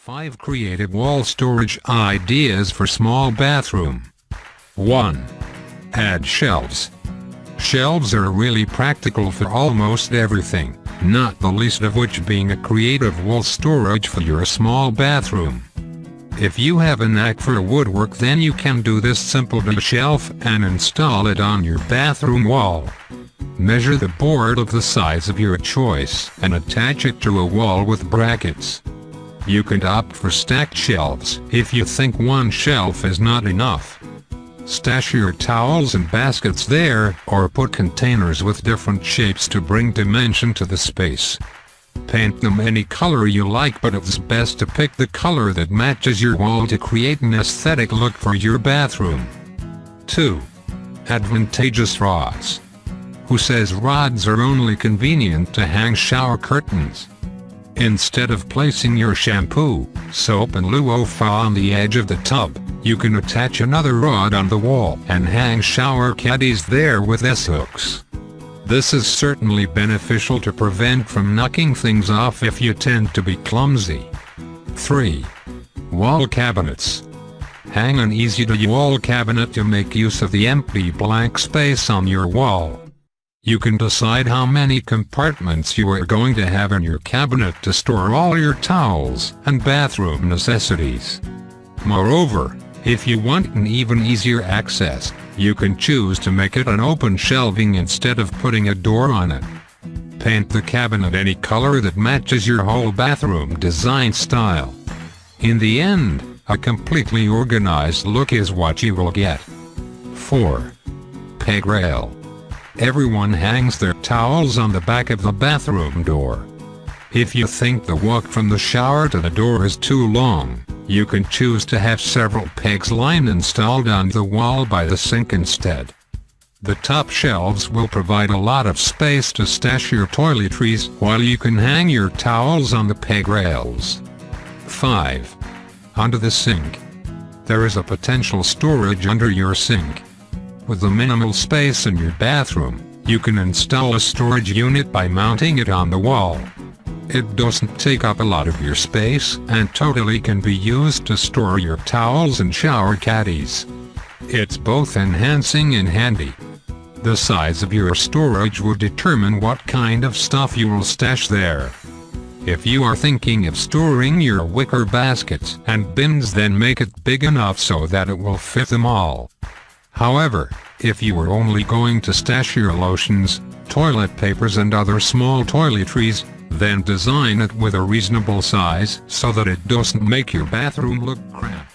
5 creative wall storage ideas for small bathroom. 1. Add shelves. Shelves are really practical for almost everything, not the least of which being a creative wall storage for your small bathroom. If you have a knack for woodwork, then you can do this simple shelf and install it on your bathroom wall. Measure the board of the size of your choice and attach it to a wall with brackets. You can opt for stacked shelves if you think one shelf is not enough. Stash your towels and baskets there, or put containers with different shapes to bring dimension to the space. Paint them any color you like, but it's best to pick the color that matches your wall to create an aesthetic look for your bathroom. 2. Advantageous rods. Who says rods are only convenient to hang shower curtains? Instead of placing your shampoo, soap and loofah on the edge of the tub, you can attach another rod on the wall and hang shower caddies there with S-hooks. This is certainly beneficial to prevent from knocking things off if you tend to be clumsy. 3. Wall cabinets. Hang an easy-to-use wall cabinet to make use of the empty blank space on your wall. You can decide how many compartments you are going to have in your cabinet to store all your towels and bathroom necessities. Moreover, if you want an even easier access, you can choose to make it an open shelving instead of putting a door on it. Paint the cabinet any color that matches your whole bathroom design style. In the end, a completely organized look is what you will get. 4. Peg rail. Everyone hangs their towels on the back of the bathroom door. If you think the walk from the shower to the door is too long, you can choose to have several pegs lined installed on the wall by the sink instead. The top shelves will provide a lot of space to stash your toiletries, while you can hang your towels on the peg rails. 5. Under the sink. There is a potential storage under your sink. With the minimal space in your bathroom, you can install a storage unit by mounting it on the wall. It doesn't take up a lot of your space and totally can be used to store your towels and shower caddies. It's both enhancing and handy. The size of your storage will determine what kind of stuff you will stash there. If you are thinking of storing your wicker baskets and bins, then make it big enough so that it will fit them all. However, if you are only going to stash your lotions, toilet papers and other small toiletries, then design it with a reasonable size so that it doesn't make your bathroom look cramped.